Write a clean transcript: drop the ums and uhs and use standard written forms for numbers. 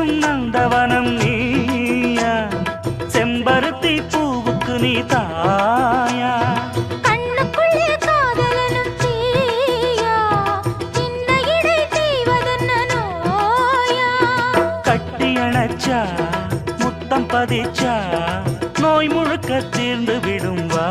சிரிக்கும் நந்தவனம் நீயா செம்பருத்தி பூவுக்கு நீ தாயா கண்ணுக்குள்ளே காதலனும் தீயா சின்ன இடை செய்வதென்ன நோயா கட்டி அணைச்சா முத்தம் பதிச்சா நோய் முழுக்க தீர்ந்து விடும் வா